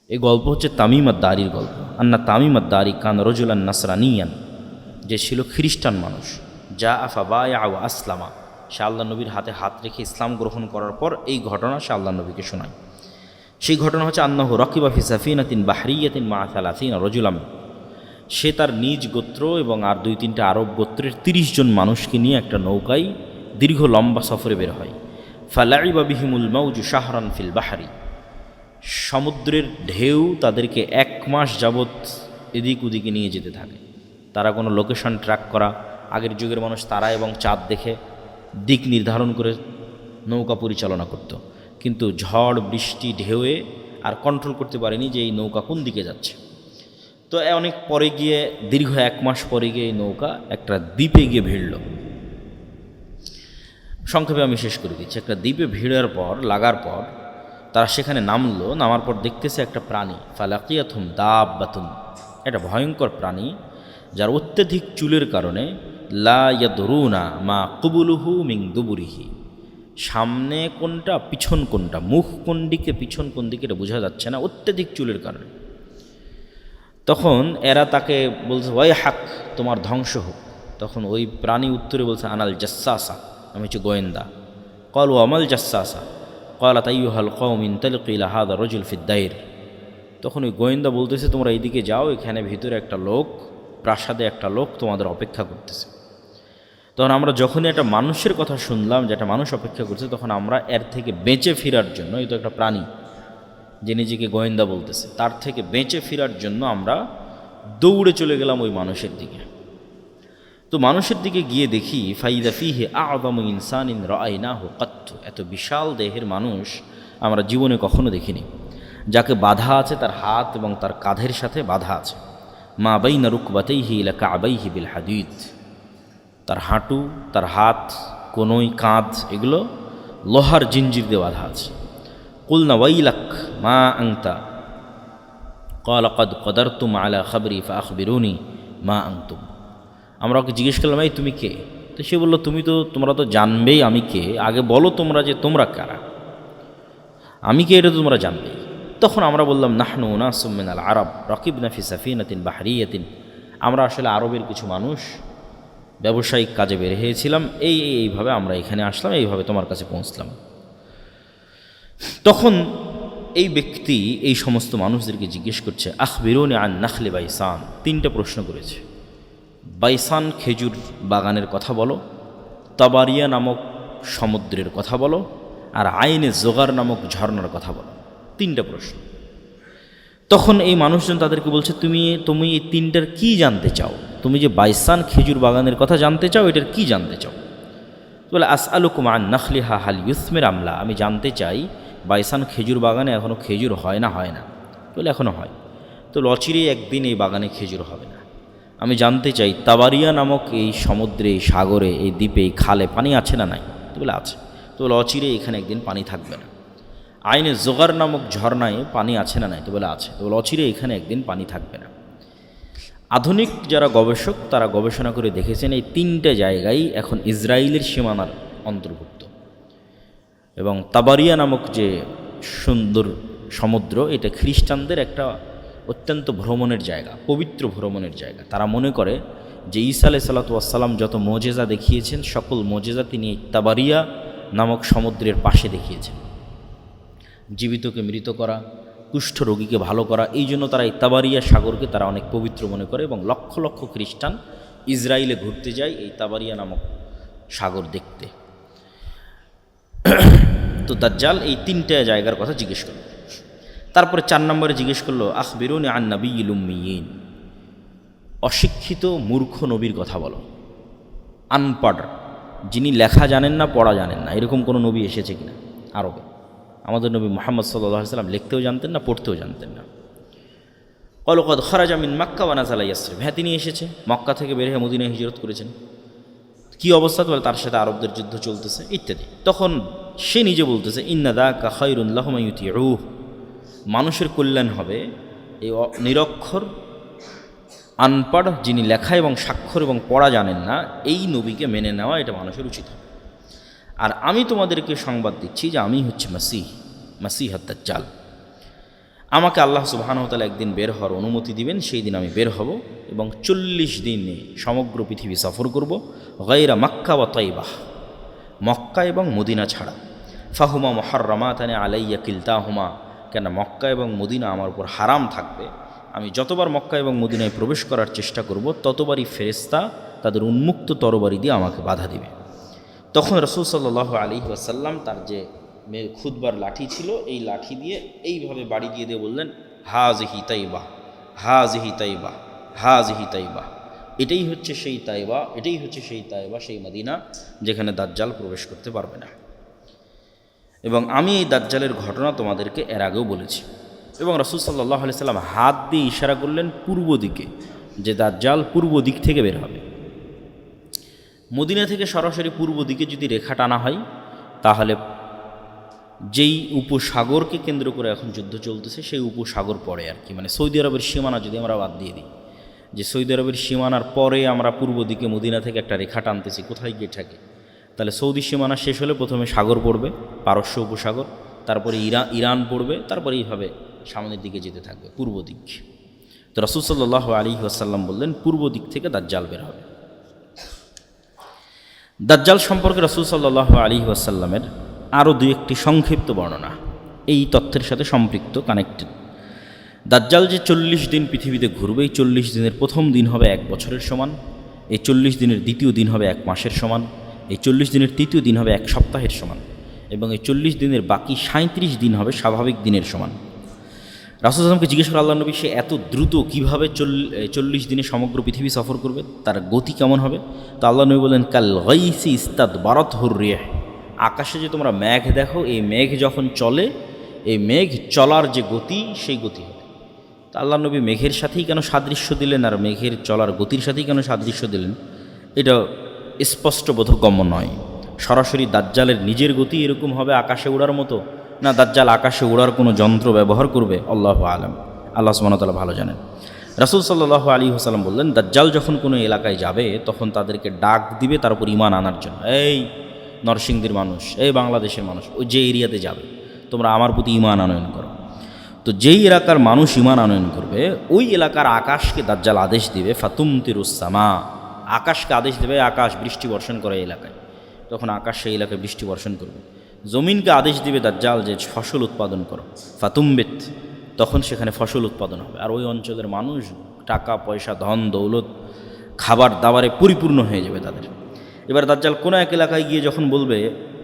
এই গল্প হচ্ছে তামিম আদ-দারির গল্প। আন্না তামিম আদ-দারি কান রজুলান নাসরানিয়ান, যে ছিল খ্রিস্টান মানুষ। যা আফা বায়া ও আসলামা, সে আল্লাহ নবীর হাতে হাত রেখে ইসলাম গ্রহণ করার পর এই ঘটনা সে আল্লাহ নবীকে শোনায়। সেই ঘটনা হচ্ছে আন্নাহু রকিবা ফি সাফিনাতিন বাহরিয়াতিন মা সালাসিনা রজুলাম, সে তার নিজ গোত্র এবং আর 2-3টা আরব গোত্রের 30 জন মানুষকে নিয়ে একটা নৌকায় দীর্ঘ লম্বা সফরে বের হয়। ফালাইবা বিহিমুল মাউজু শাহরান ফিল বাহারি, সমুদ্রের ঢেউ তাদেরকে 1 মাস যাবৎ এদিক ওদিকে নিয়ে যেতে থাকে। তারা কোনো লোকেশন ট্র্যাক করা, আগের যুগের মানুষ তারা এবং চাঁদ দেখে দিক নির্ধারণ করে নৌকা পরিচালনা করত, কিন্তু ঝড় বৃষ্টি ঢেউয়ে আর কন্ট্রোল করতে পারেনি যে এই নৌকা কোন দিকে যাচ্ছে। তো অনেক পরে গিয়ে, দীর্ঘ 1 মাস পরে গিয়ে এই নৌকা একটা দ্বীপে গিয়ে ভিড়ল। সংক্ষেপে আমি শেষ করে দিচ্ছি। একটা দ্বীপে ভিড়ার পর, লাগার পর তারা সেখানে নামলো। নামার পর দেখতেছে একটা প্রাণী, ফালাকিয়াতুম দাব্বাতুন, একটা ভয়ঙ্কর প্রাণী যার অত্যধিক চুলের কারণে লা ইয়াদরুনা মা কুবুলুহু মিন দুবুরিহি, সামনে কোনটা পিছন কোনটা, মুখ কোন দিকে পিছন কোন দিকে এটা বোঝা যাচ্ছে না অত্যধিক চুলের কারণে। তখন এরা তাকে বলছে ওয়াই হাক, তোমার ধ্বংস হোক। তখন ওই প্রাণী উত্তরে বলছে আনাল জাসাসা, আমি হচ্ছে গোয়েন্দা। কল ও আমাল জাসাসা কলা তাইহাল কওমিন তালকিলা হাদা রজুল ফিদ্দাইর। তখন ওই গোয়েন্দা বলতেছে তোমরা এইদিকে যাও, এখানে ভিতরে একটা লোক, প্রাসাদে একটা লোক তোমাদের অপেক্ষা করতেছে। তখন আমরা যখনই একটা মানুষের কথা শুনলাম যে একটা মানুষ অপেক্ষা করছে, তখন আমরা এর থেকে বেঁচে ফেরার জন্য, এই তো একটা প্রাণী যে নিজেকে গোয়েন্দা বলতেছে, তার থেকে বেঁচে ফেরার জন্য আমরা দৌড়ে চলে গেলাম ওই মানুষের দিকে। তো মানুষের দিকে গিয়ে দেখি ফাইদা ফিহে আ'যামু ইনসানিন রাআইনাহু কাত্তু, এত বিশাল দেহের মানুষ আমরা জীবনে কখনো দেখিনি, যাকে বাধা আছে তার হাত এবং তার কাঁধের সাথে বাধা আছে। মা বাইনা রুকবাতাইহি ইলা কা'বাইহি বিল হাদিদ, তার হাঁটু, তার হাত, কোনোই, কাঁধ, এগুলো লোহার জিঞ্জির দিয়ে বাধা আছে। কুলনা ওয়াইলাক মা আনতা ক্বালা ক্বাদ কদারতুম আলা খাবরি ফাআখবিরুনি মা আনতুম। আমরা ওকে জিজ্ঞেস করলাম এই তুমি কে? তো সে বলল তোমরা তো জানবেই আমি কে, আগে বলো তোমরা যে তোমরা কারা, আমি কে এটা তোমরা জানবেই। তখন আমরা বললাম নাহনু উনাসুম মিনাল আরব রাকিবনা ফি সাফিনাতিন বাহরিয়াতিন, আমরা আসলে আরবের কিছু মানুষ ব্যবসায়িক কাজে বের হয়েছিলাম, এইভাবে আমরা এখানে আসলাম, এইভাবে তোমার কাছে পৌঁছলাম। তখন এই ব্যক্তি এই সমস্ত মানুষদেরকে জিজ্ঞেস করছে আখবিরুনি আন নাখলি বাইসান, 3টা প্রশ্ন করেছে। বাইসান খেজুর বাগানের কথা বলো, তাবারিয়া নামক সমুদ্রের কথা বলো, আর আইনে জোগার নামক ঝর্ণার কথা বলো। 3টা প্রশ্ন। তখন এই মানুষজন তাদেরকে বলছে তুমি এই 3টার কি জানতে চাও? তুমি যে বাইসান খেজুর বাগানের কথা জানতে চাও, এটার কি জানতে চাও? বলে আসআলুকুম আন নাখলিহা হাল ইউসমির আমলা, আমি জানতে চাই বাইসান খেজুর বাগানে এখনও খেজুর হয় না? বলে এখনও হয়। তো অচিরেই একদিন এই বাগানে খেজুর হবে না। আমি জানতে চাই তাবারিয়া নামক এই সমুদ্রে, এই সাগরে, এই দ্বীপে, এই খালে পানি আছে না নাই? তো বলে আছে। তো বলে অচিরেই এখানে একদিন পানি থাকবে না। আইনে জোগার নামক ঝর্ণায় পানি আছে না নাই? তো বলে আছে। তো বলে অচিরেই এখানে একদিন পানি থাকবে না। আধুনিক যারা গবেষক তারা গবেষণা করে দেখেছেন এই 3টে জায়গায় এখন ইসরায়েলের সীমানার অন্তর্ভুক্ত, এবং তাবারিয়া নামক যে সুন্দর সমুদ্র, এটা খ্রিস্টানদের একটা অত্যন্ত ভ্রমণের জায়গা, পবিত্র ভ্রমণের জায়গা। তারা মনে করে যে ঈসা আলাইহিস সালাতু ওয়াস সালাম যত মোজেজা দেখিয়েছেন, সকল মোজেজা তিনি তাবারিয়া নামক সমুদ্রের পাশে দেখিয়েছেন। জীবিতকে মৃত করা, কুষ্ঠ রোগীকে ভালো করা, এই জন্য তারা এই তাবারিয়া সাগরকে তারা অনেক পবিত্র মনে করে, এবং লক্ষ লক্ষ খ্রিস্টান ইসরায়েলে ঘুরতে যায় এই তাবারিয়া নামক সাগর দেখতে। তো দাজ্জাল এই 3টে জায়গার কথা জিজ্ঞেস করল। তারপরে 4 নম্বরে জিজ্ঞেস করলো আখবিরুনি আন নাবিয়্যিল উম্মিয়িন, অশিক্ষিত মূর্খ নবীর কথা বলো। আনপড়, যিনি লেখা জানেন না, পড়া জানেন না, এরকম কোনো নবী এসেছে কিনা আরবে? আমাদের নবী মুহাম্মদ সাল্লাল্লাহু আলাইহি ওয়াসাল্লাম লিখতেও জানতেন না, পড়তেও জানতেন না। ক্বালু ক্বাদ খারাজা মিন মক্কা ওয়া নাযালা ইয়াসরিব, হ্যাঁ তিনি এসেছে, মক্কা থেকে বের হয়ে মদিনায় হিজরত করেছেন। কী অবস্থা? বলে তার সাথে আরবদের যুদ্ধ চলতেছে ইত্যাদি। তখন সে নিজে বলতেছে ইন্না যাকা খায়রুন লাহুম ইউতিউহু, মানুষের কল্যাণ হবে এই নিরক্ষর, আনপড়, যিনি লেখা এবং স্বাক্ষর এবং পড়া জানেন না, এই নবীকে মেনে নেওয়া এটা মানুষের উচিত হবে। আর আমি তোমাদেরকে সংবাদ দিচ্ছি যে আমি হচ্ছে মাসিহ আদ-দাজ্জাল। আমাকে আল্লাহ সুবহানাহু ওয়া তাআলা একদিন বের হওয়ার অনুমতি দিবেন, সেই দিন আমি বের হব এবং 40 দিনে সমগ্র পৃথিবী সফর করব, গায়রা মক্কা ওয়া তাইবাহ, মক্কা এবং মদিনা ছাড়া। ফাহুমা মুহাররামাতানি আলাইয়া কিলতাহুমা, কেন মক্কা এবং মদিনা আমার উপর হারাম থাকবে। আমি যতবার মক্কা এবং মদিনায় প্রবেশ করার চেষ্টা করব ততবারই ফেরেশতা তাদের উন্মুক্ত তরবারি দিয়ে আমাকে বাধা দিবে। তখন রাসূল সাল্লাল্লাহু আলাইহি ওয়াসাল্লাম তার যে খুতবার লাঠি ছিল, এই লাঠি দিয়ে এইভাবে বাড়ি দিয়ে বললেন, হাযিহি তাইবা, হাযিহি তাইবা, হাযিহি তাইবা। এটাই হচ্ছে সেই তাইবা, এটাই হচ্ছে সেই তাইবা, সেই মদিনা যেখানে দাজ্জাল প্রবেশ করতে পারবে না। এবং আমি এই দাজ্জালের ঘটনা তোমাদেরকে এর আগেও বলেছি। এবং রাসূল সাল্লাল্লাহু আলাইহি সাল্লাম হাত দিয়ে ইশারা করলেন পূর্ব দিকে, যে দাজ্জাল পূর্ব দিক থেকে বের হবে। মদিনা থেকে সরাসরি পূর্ব দিকে যদি রেখা টানা হয়, তাহলে যেই উপসাগরকে কেন্দ্র করে এখন যুদ্ধ চলতেছে সেই উপসাগর পড়ে আর কি, মানে সৌদি আরবের সীমানা যদি আমরা বাদ দিয়ে দিই, যে সৌদি আরবের সীমানার পরে আমরা পূর্ব দিকে মদিনা থেকে একটা রেখা টানতেছি, কোথায় গিয়ে থাকে, তাহলে সৌদি সীমানা শেষ হলে প্রথমে সাগর পড়বে, পারস্য উপসাগর, তারপরে ইরান পড়বে, তারপরে এইভাবে সামনের দিকে যেতে থাকবে পূর্ব দিক। তো রাসূল সাল্লাল্লাহু আলাইহি ওয়াসাল্লাম বললেন পূর্ব দিক থেকে দাজ্জাল বের হবে। দাজ্জাল সম্পর্কে রাসূল সাল্লাল্লাহু আলাইহি ওয়াসাল্লামের আরও দুই একটি সংক্ষিপ্ত বর্ণনা এই তথ্যের সাথে সম্পৃক্ত, কানেক্টেড। দাজ্জাল যে 40 দিন পৃথিবীতে ঘুরবে, এই 40 দিনের প্রথম দিন হবে 1 বছরের সমান, এই 40 দিনের দ্বিতীয় দিন হবে 1 মাসের সমান, এই 40 দিনের তৃতীয় দিন হবে 1 সপ্তাহের সমান, এবং এই 40 দিনের বাকি 37 দিন হবে স্বাভাবিক দিনের সমান। রাসূল সাল্লাল্লাহু জিজ্ঞেস করে, আল্লাহ নবী, সে এত দ্রুত কীভাবে 40 দিনে সমগ্র পৃথিবী সফর করবে, তার গতি কেমন হবে? তো আল্লাহ নবী বলেন, কাল গাইসি ইস্তাদবারাতহুর রিহ, আকাশে যে তোমরা মেঘ দেখো, এই মেঘ যখন চলে, এই মেঘ চলার যে গতি, সেই গতি হবে। তা আল্লাহ নবী মেঘের সাথেই কেন সাদৃশ্য দিলেন, আর মেঘের চলার গতির সাথেই কেন সাদৃশ্য দিলেন, এটা স্পষ্ট বোধগম্য নয়। সরাসরি দাজ্জালের নিজের গতি এরকম হবে আকাশে ওড়ার মতো, না দাজ্জাল আকাশে ওড়ার কোনো যন্ত্র ব্যবহার করবে, আল্লাহু আলাম, আল্লাহ সুবহানাহু ওয়া তাআলা ভালো জানেন। রাসূল সাল্লাল্লাহু আলাইহি ওয়াসাল্লাম বললেন, দাজ্জাল যখন কোনো এলাকায় যাবে তখন তাদেরকে ডাক দিবে তার উপর ঈমান আনার জন্য, এই নরসিংদীর মানুষ, এই বাংলাদেশের মানুষ, ওই যে এরিয়াতে যাবে, তোমরা আমার প্রতি ঈমান আনয়ন করো। তো যেই এলাকার মানুষ ঈমান আনয়ন করবে, ওই এলাকার আকাশকে দাজ্জাল আদেশ দিবে, ফাতুমতিরুস সামা, আকাশকে আদেশ দেবে, আকাশ বৃষ্টি বর্ষণ করে এলাকায়। তখন আকাশ সেই এলাকায় বৃষ্টি বর্ষণ করবে। জমিনকে আদেশ দিবে দাজ্জাল যে ফসল উৎপাদন করো, ফাতুমবিত, তখন সেখানে ফসল উৎপাদন হবে। আর ওই অঞ্চলের মানুষ টাকা পয়সা, ধন দৌলত, খাবার দাবারে পরিপূর্ণ হয়ে যাবে তাদের। এবার দাজ্জাল কোনো এক এলাকায় গিয়ে যখন বলবে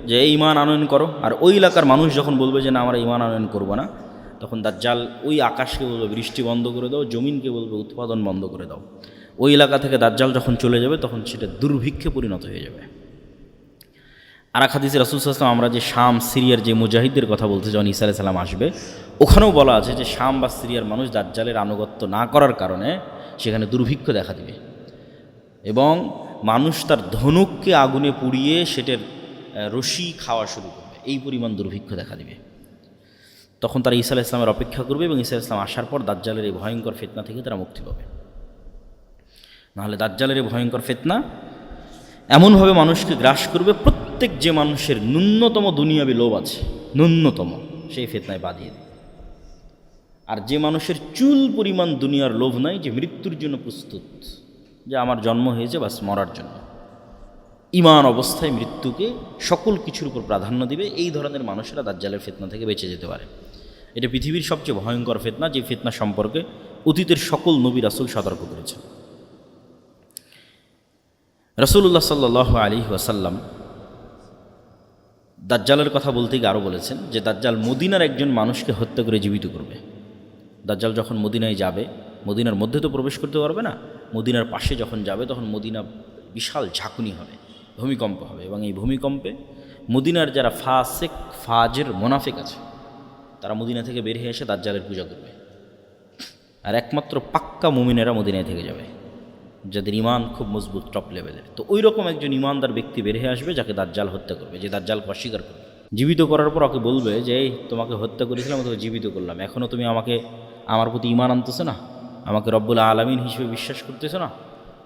যে এই ঈমান আনয়ন করো, আর ওই এলাকার মানুষ যখন বলবে যে না আমরা ঈমান আনয়ন করবো না, তখন দাজ্জাল ওই আকাশকে বলবে বৃষ্টি বন্ধ করে দাও, জমিনকে বলবে উৎপাদন বন্ধ করে দাও। ওই এলাকা থেকে দাজ্জাল যখন চলে যাবে তখন সেটা দুর্ভিক্ষে পরিণত হয়ে যাবে। আর এক হাদিসে রাসূল সাল্লাল্লাহু আলাইহি ওয়াসাল্লাম, আমরা যে শাম সিরিয়ার যে মুজাহিদদের কথা বলতে যখন ঈসা আলাইহিস সালাম আসবে, ওখানেও বলা আছে যে শাম বা সিরিয়ার মানুষ দাজ্জালের আনুগত্য না করার কারণে সেখানে দুর্ভিক্ষ দেখা দিবে, এবং মানুষ তার ধনুককে আগুনে পুড়িয়ে সেটার রশি খাওয়া শুরু করবে, এই পরিমাণ দুর্ভিক্ষ দেখা দিবে। তখন তারা ঈসা আলাইহিস সালামের অপেক্ষা করবে, এবং ঈসা আলাইহিস সালাম আসার পর দাজ্জালের এই ভয়ঙ্কর ফিতনা থেকে তারা মুক্তি পাবে। নাহলে দাজ্জালের এই ভয়ঙ্কর ফিতনা এমনভাবে মানুষকে গ্রাস করবে, প্রত্যেক যে মানুষের ন্যূনতম দুনিয়াবি লোভ আছে, ন্যূনতম, সেই ফিতনায় বাঁধিয়ে দেবে। আর যে মানুষের চুল পরিমাণ দুনিয়ার লোভ নাই, যে মৃত্যুর জন্য প্রস্তুত, যে আমার জন্ম হয়েছে বাস মরার জন্য, ঈমান অবস্থায় মৃত্যুকে সকল কিছুর উপর প্রাধান্য দিবে, এই ধরনের মানুষেরা দাজ্জালের ফিতনা থেকে বেঁচে যেতে পারে। এটা পৃথিবীর সবচেয়ে ভয়ঙ্কর ফিতনা, যে ফিতনা সম্পর্কে অতীতের সকল নবী রাসূল সতর্ক করেছেন। রাসূলুল্লাহ সাল্লাল্লাহু আলাইহি ওয়াসাল্লাম দাজ্জালের কথা বলতে গিয়ে আরও বলেছেন যে দাজ্জাল মদিনার একজন মানুষকে হত্যা করে জীবিত করবে। দাজ্জাল যখন মদিনায় যাবে, মদিনার মধ্যে তো প্রবেশ করতে পারবে না, মদিনার পাশে যখন যাবে তখন মদিনা বিশাল ঝাঁকুনি হবে, ভূমিকম্প হবে, এবং এই ভূমিকম্পে মদিনার যারা ফাসেক ফাজের মোনাফিক আছে তারা মদিনা থেকে বের হয়ে এসে দাজ্জালের পূজা করবে, আর একমাত্র পাক্কা মুমিনেরা মদিনায় থেকে যাবে, যাদের ঈমান খুব মজবুত, টপ লেভেলের। তো ওই রকম একজন ঈমানদার ব্যক্তি বের হয়ে আসবে যাকে দাজ্জাল হত্যা করবে, যে দাজ্জালকে অস্বীকার করবে। জীবিত করার পর ওকে বলবে যে এই তোমাকে হত্যা করেছিলাম, তোকে জীবিত করলাম, এখনও তুমি আমাকে আমার প্রতি ঈমান আনতেছো না, আমাকে রব্বুল আলামিন হিসেবে বিশ্বাস করতেছো না।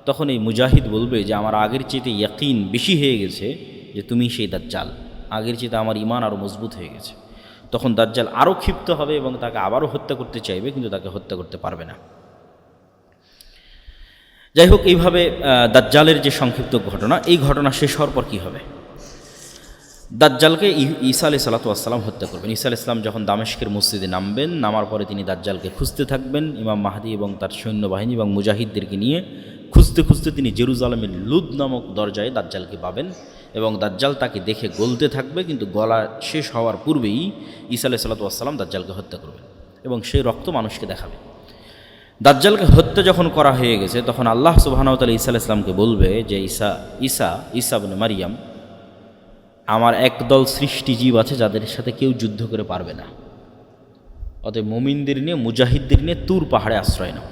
তখন এই মুজাহিদ বলবে যে আমার আগের চেয়ে ইয়াকিন বেশি হয়ে গেছে যে তুমি সেই দাজ্জাল, আগের চেয়ে আমার ঈমান আরও মজবুত হয়ে গেছে। তখন দাজ্জাল আরও ক্ষিপ্ত হবে এবং তাকে আবারও হত্যা করতে চাইবে, কিন্তু তাকে হত্যা করতে পারবে না। যাই হোক, এইভাবে দাজ্জালের যে সংক্ষিপ্ত ঘটনা, এই ঘটনা শেষ হওয়ার পর কী হবে? দাজ্জালকে ঈসা আলাইহিস সালাতু ওয়াস সালাম হত্যা করবেন। ঈসা আলাইহিস সালাম যখন দামেস্কের মসজিদে নামবেন, নামার পরে তিনি দাজ্জালকে খুঁজতে থাকবেন। ইমাম মাহদী এবং তার সৈন্যবাহিনী এবং মুজাহিদদেরকে নিয়ে খুঁজতে খুঁজতে তিনি জেরুজালেমের লুদ নামক দরজায় দাজ্জালকে পাবেন এবং দাজ্জাল তাকে দেখে গলতে থাকবে, কিন্তু গলা শেষ হওয়ার পূর্বেই ঈসা আলাইহিস সালাতু ওয়াস সালাম দাজ্জালকে হত্যা করবেন এবং সেই রক্ত মানুষকে দেখাবে। দাজ্জালকে হত্যা যখন করা হয়ে গেছে, তখন আল্লাহ সুবহানাহু ওয়া তাআলা ঈসা আলাইহিস সালামকে বলবে যে ঈসা ইবনে মারিয়াম, আমার একদল সৃষ্টিজীব আছে যাদের সাথে কেউ যুদ্ধ করে পারবে না, অতএব মুমিনদের নিয়ে, মুজাহিদদের নিয়ে তুর পাহাড়ে আশ্রয় নাও।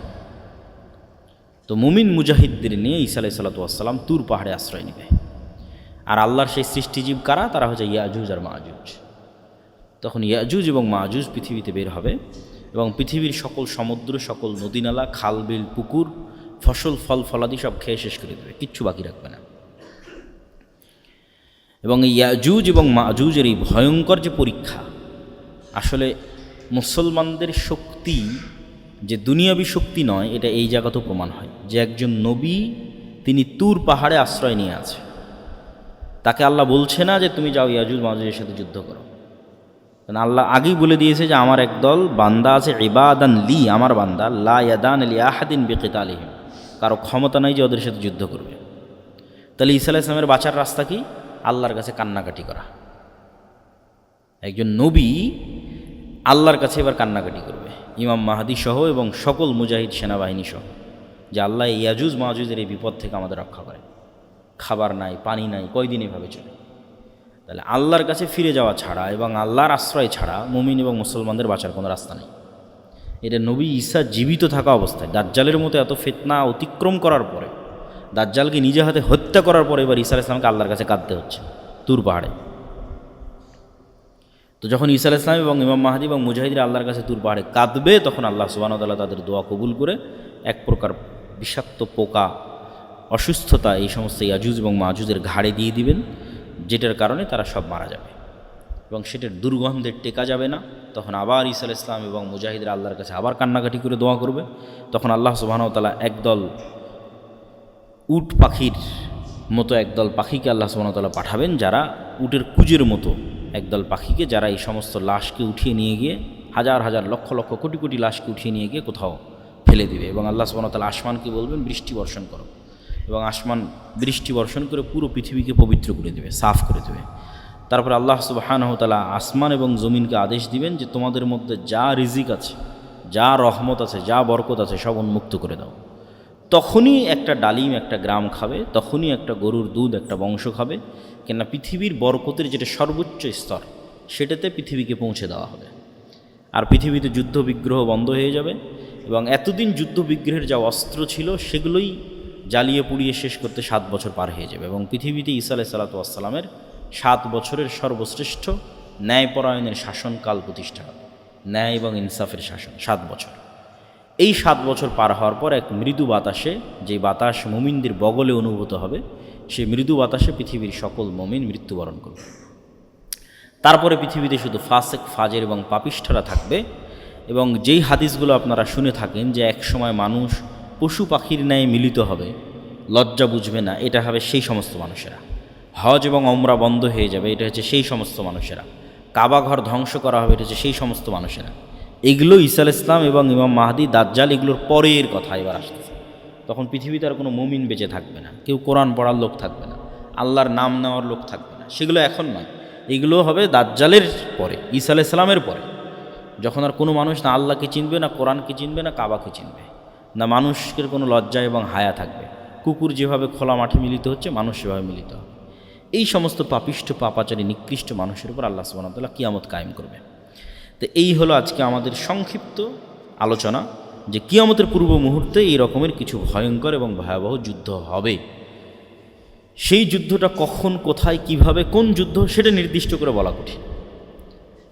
তো মুমিন মুজাহিদদের নিয়ে ঈসা আলাইহিস সালাতু ওয়াস সালাম তুর পাহাড়ে আশ্রয় নেবে। আর আল্লাহর সেই সৃষ্টিজীব কারা? তারা হচ্ছে ইয়াজুজ আর মাজুজ। তখন ইয়াজুজ এবং মাজুজ পৃথিবীতে বের হবে এবং পৃথিবীর সকল সমুদ্র, সকল নদীনালা, খাল বিল, পুকুর, ফসল, ফল ফলাদি সব খেয়ে শেষ করে দেবে, কিচ্ছু বাকি রাখবে না। এবং এই ইয়াজুজ এবং মাজুজের এই ভয়ঙ্কর যে পরীক্ষা, আসলে মুসলমানদের শক্তি যে দুনিয়াবী শক্তি নয়, এটা এই জায়গাতেও প্রমাণ হয় যে একজন নবী তিনি তুর পাহাড়ে আশ্রয় নিয়ে আছে। তাকে আল্লাহ বলছে না যে তুমি যাও ইয়াজুজ মাজুজের সাথে যুদ্ধ করো, কারণ আল্লাহ আগেই বলে দিয়েছে যে আমার একদল বান্দা আছে, ইবাদান লি, আমার বান্দা, লা ইয়াদান লি আহাদিন বিকিতালিহিম, কারো ক্ষমতা নাই যে ওদের সাথে যুদ্ধ করবে। তাহলে ঈসা আলাইহিস সালামের বাঁচার রাস্তা কি? আল্লাহর কাছে কান্নাকাটি করা। একজন নবী আল্লাহর কাছে এবার কান্নাকাটি করবে, ইমাম মাহদী সহ এবং সকল মুজাহিদ সেনাবাহিনী সহ, যে আল্লাহ ইয়াজুজ মাজুজের এই বিপদ থেকে আমাদের রক্ষা করে। খাবার নাই, পানি নাই, কয়দিন এভাবে চলে। তাহলে আল্লাহর কাছে ফিরে যাওয়া ছাড়া এবং আল্লাহর আশ্রয় ছাড়া মুমিন এবং মুসলমানদের বাঁচার কোনো রাস্তা নেই। এটা নবী ঈসা জীবিত থাকা অবস্থায়, দাজ্জালের মতো এত ফিতনা অতিক্রম করার পরে, দাজ্জালকে নিজে হাতে হত্যা করার পরে এবার ঈসা আলাইহিস সালামকে আল্লাহর কাছে কাঁদতে হচ্ছে তুর পাহাড়ে। তো যখন ঈসা আলাইহিস সালাম এবং ইমাম মাহদী এবং মুজাহিদরা আল্লাহর কাছে তুর পাহাড়ে কাঁদবে, তখন আল্লাহ সুবহানাহু ওয়া তাআলা তাদের দোয়া কবুল করে এক প্রকার বিষাক্ত পোকা, অসুস্থতা এই সমস্ত ইয়াজুজ এবং মাজুজের ঘাড়ে দিয়ে দিবেন, যেটার কারণে তারা সব মারা যাবে এবং সেটার দুর্গন্ধে টেকা যাবে না। তখন আবার ঈসা আলাইহিস সালাম এবং মুজাহিদরা আল্লাহর কাছে আবার কান্নাকাটি করে দোয়া করবে। তখন আল্লাহ সুবহানাহু ওয়া তাআলা একদল উট পাখির মতো একদল পাখিকে আল্লাহ সুবহানাহু ওয়া তাআলা পাঠাবেন, যারা উটের কুজের মতো একদল পাখিকে, যারা এই সমস্ত লাশকে উঠিয়ে নিয়ে গিয়ে, হাজার হাজার লক্ষ লক্ষ কোটি কোটি লাশকে উঠিয়ে নিয়ে গিয়ে কোথাও ফেলে দিবে। এবং আল্লাহ সুবহানাহু ওয়া তাআলা আসমানকে বলবেন বৃষ্টি বর্ষণ করো, এবং আসমান বৃষ্টি বর্ষণ করে পুরো পৃথিবীকে পবিত্র করে দেবে, সাফ করে দেবে। তারপরে আল্লাহ সুবহানাহু ওয়া তাআলা আসমান এবং জমিনকে আদেশ দিবেন যে তোমাদের মধ্যে যা রিজিক আছে, যা রহমত আছে, যা বরকত আছে, সব উন্মুক্ত করে দাও। তখনই একটা ডালিম একটা গ্রাম খাবে, তখনই একটা গরুর দুধ একটা বংশ খাবে, কেননা পৃথিবীর বরকতের যেটা সর্বোচ্চ স্তর, সেটাতে পৃথিবীকে পৌঁছে দেওয়া হবে। আর পৃথিবীতে যুদ্ধ বিগ্রহ বন্ধ হয়ে যাবে এবং এতদিন যুদ্ধ বিগ্রহের যা অস্ত্র ছিল সেগুলোই জ্বালিয়ে পুড়িয়ে শেষ করতে 7 বছর পার হয়ে যাবে এবং পৃথিবীতে ঈসা আলাইহিস সালাতু ওয়াস সালামের 7 বছরের সর্বশ্রেষ্ঠ ন্যায়পরায়ণের শাসনকাল প্রতিষ্ঠা হবে, ন্যায় এবং ইনসাফের শাসন 7 বছর। এই 7 বছর পার হওয়ার পর এক মৃদু বাতাসে, যে বাতাস মুমিনদের বগলে অনুভূত হবে, সেই মৃদু বাতাসে পৃথিবীর সকল মুমিন মৃত্যুবরণ করবে। তারপরে পৃথিবীতে শুধু ফাসেক, ফাজের এবং পাপিষ্ঠরা থাকবে। এবং যেই হাদিসগুলো আপনারা শুনে থাকেন যে এক সময় মানুষ পশু পাখির ন্যায় মিলিত হবে, লজ্জা বুঝবে না, এটা হবে সেই সমস্ত মানুষেরা। হজ এবং ওমরা বন্ধ হয়ে যাবে, এটা হচ্ছে সেই সমস্ত মানুষেরা। কাবা ঘর ধ্বংস করা হবে, এটা হচ্ছে সেই সমস্ত মানুষেরা। এগুলো ঈসা আলাইহিস সালাম এবং ইমাম মাহদী, দাজ্জাল, এগুলোর পরের কথা এবার আসতেছে। তখন পৃথিবীতে আর কোনো মুমিন বেঁচে থাকবে না, কেউ কোরআন পড়ার লোক থাকবে না, আল্লাহর নাম নেওয়ার লোক থাকবে না। সেগুলো এখন নয়, এগুলো হবে দাজ্জালের পরে, ঈসা আলাইহিস সালামের পরে, যখন আর কোনো মানুষ না আল্লাহকে চিনবে, না কোরআনকে চিনবে, না কাবাকে চিনবে, না মানুষের কোনো লজ্জা এবং হায়া থাকবে। কুকুর যেভাবে খোলা মাঠে মিলিত হচ্ছে, মানুষ সেভাবে মিলিত হবে। এই সমস্ত পাপিষ্ঠ, পাপাচারী, নিকৃষ্ট মানুষের উপর আল্লাহ সুবহানাহু ওয়া তাআলা কিয়ামত কায়েম করবে। তো এই হলো আজকে আমাদের সংক্ষিপ্ত আলোচনা যে কিয়ামতের পূর্ব মুহূর্তে এই রকমের কিছু ভয়ঙ্কর এবং ভয়াবহ যুদ্ধ হবে। সেই যুদ্ধটা কখন, কোথায়, কিভাবে, কোন যুদ্ধ, সেটা নির্দিষ্ট করে বলা কঠিন,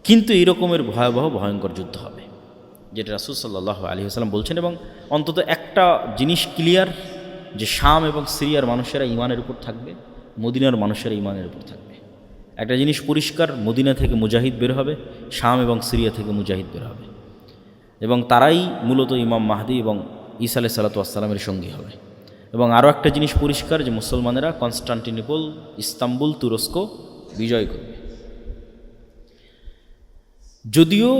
কিন্তু এই রকমের ভয়াবহ ভয়ঙ্কর যুদ্ধ হবে, যেটা রাসূল সাল্লাল্লাহু আলাইহি ওয়াসাল্লাম বলছেন। এবং অন্তত একটা জিনিস ক্লিয়ার, যে শাম এবং সিরিয়ার মানুষেরা ইমানের উপর থাকবে, মদিনার মানুষেরা ইমানের উপর থাকবে। একটা জিনিস পরিষ্কার, মদিনা থেকে মুজাহিদ বের হবে, শাম এবং সিরিয়া থেকে মুজাহিদ বের হবে, এবং তারাই মূলত ইমাম মাহদি এবং ঈসা আলাইহিস সালাতু ওয়াস সালামের সঙ্গী হবে। এবং আরও একটা জিনিস পরিষ্কার যে মুসলমানেরা কনস্টান্টিনোপল, ইস্তাম্বুল, তুরস্ক বিজয় করবে। যদিও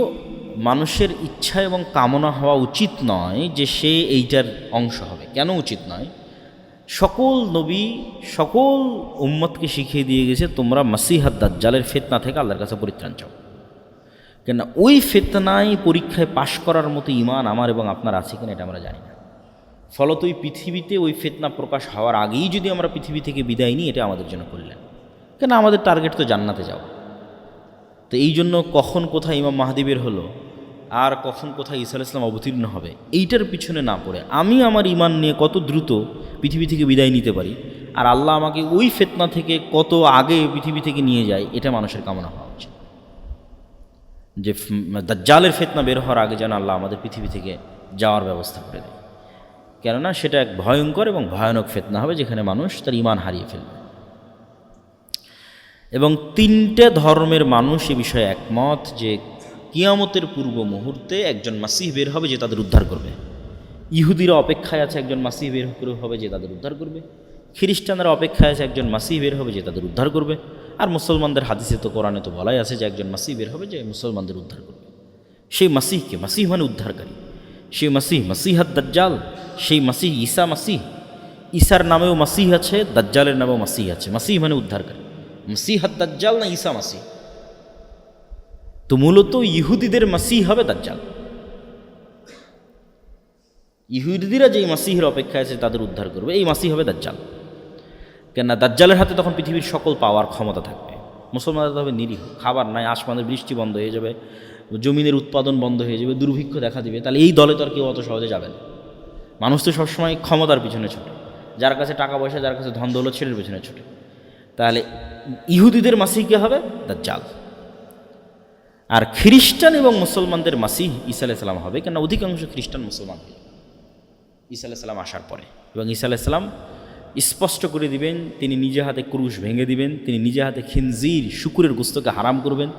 মানুষের ইচ্ছা এবং কামনা হওয়া উচিত নয় যে সে এইটার অংশ হবে। কেন উচিত নয়? সকল নবী সকল উম্মতকে শিখিয়ে দিয়ে গেছে তোমরা মাসিহাদ দাজ্জালের ফিতনা থেকে আল্লাহর কাছে পরিত্রাণ চাও। কেন ওই ফিতনায় পরীক্ষায় পাশ করার মতো ঈমান আমার এবং আপনার আছে কিনা এটা আমরা জানি না। ফলত ওই পৃথিবীতে ওই ফিতনা প্রকাশ হওয়ার আগেই যদি আমরা পৃথিবী থেকে বিদায় নিই, এটা আমাদের জন্য করলেন। কেন আমাদের টার্গেট তো জান্নাতে যাওয়া। তো এই জন্য কখন কোথায় ইমাম মাহদি বের হলো আর কখন কোথায় ঈসা আলাইহিস সালাম অবতীর্ণ হবে এইটার পিছনে না পড়ে আমি আমার ঈমান নিয়ে কত দ্রুত পৃথিবী থেকে বিদায় নিতে পারি, আর আল্লাহ আমাকে ওই ফিতনা থেকে কত আগে পৃথিবী থেকে নিয়ে যায়, এটা মানুষের কামনা হওয়া উচিত। যে দাজ্জালের ফিতনা বের হওয়ার আগে যেন আল্লাহ আমাদের পৃথিবী থেকে যাওয়ার ব্যবস্থা করে দেয়। কেননা সেটা এক ভয়ঙ্কর এবং ভয়ানক ফিতনা হবে যেখানে মানুষ তার ঈমান হারিয়ে ফেলবে। এবং তিনটে ধর্মের মানুষ এ বিষয়ে একমত যে কিয়ামতের পূর্ব মুহূর্তে একজন মাসিহ বের হবে যে তাদের উদ্ধার করবে। ইহুদিরা অপেক্ষায় আছে একজন মাসিহ বের হবে যে তাদের উদ্ধার করবে, খ্রিস্টানরা অপেক্ষায় আছে একজন মাসিহ বের হবে যে তাদের উদ্ধার করবে, আর মুসলমানদের হাদিসে তো কোরআনে তো বলাই আছে যে একজন মাসিহ বের হবে যে মুসলমানদের উদ্ধার করবে। সেই মাসিহকে, মাসিহ মানে উদ্ধারকারী, সেই মাসিহ মাসিহাদ দাজ্জাল, সেই মাসিহ ঈসা মাসিহ। ঈসার নামেও মাসিহ আছে, দাজ্জালের নামেও মাসিহ আছে। মাসিহ মানে উদ্ধারকারী। মাসিহাদ দাজ্জাল না ঈসা মাসিহ? তো মূলত ইহুদিদের মাসিহ হবে দাজ্জাল। ইহুদিরা যেই মাসিহের অপেক্ষায় আছে তাদের উদ্ধার করবে, এই মাসিহ হবে দাজ্জাল। কেননা দাজ্জালের হাতে তখন পৃথিবীর সকল পাওয়ার ক্ষমতা থাকবে। মুসলমানদের হবে নিরীহ, খাবার নাই, আসমানের বৃষ্টি বন্ধ হয়ে যাবে, জমিনের উৎপাদন বন্ধ হয়ে যাবে, দুর্ভিক্ষ দেখা দিবে। তাহলে এই দলে তো আর কেউ অত সহজে যাবে না। মানুষ তো সবসময় ক্ষমতার পিছনে ছোটে, যার কাছে টাকা পয়সা, যার কাছে ধন দৌলত ছেলের পিছনে ছোটে। তাহলে ইহুদিদের মাসিহ কে হবে? দাজ্জাল। আর খ্রিস্টান এবং মুসলমানদের মাসিহ ঈসা আলাইহিস সালাম হবে, কেন অধিকাংশ খ্রিস্টান মুসলমান হবে ঈসা আলাইহিস সালাম আসার পরে। এবং ঈসা আলাইহিস সালাম স্পষ্ট করে দিবেন, তিনি নিজে হাতে ক্রুশ ভেঙে দিবেন, তিনি নিজে হাতে খিনজির শুকুরের গোস্তকে হারাম করবেন।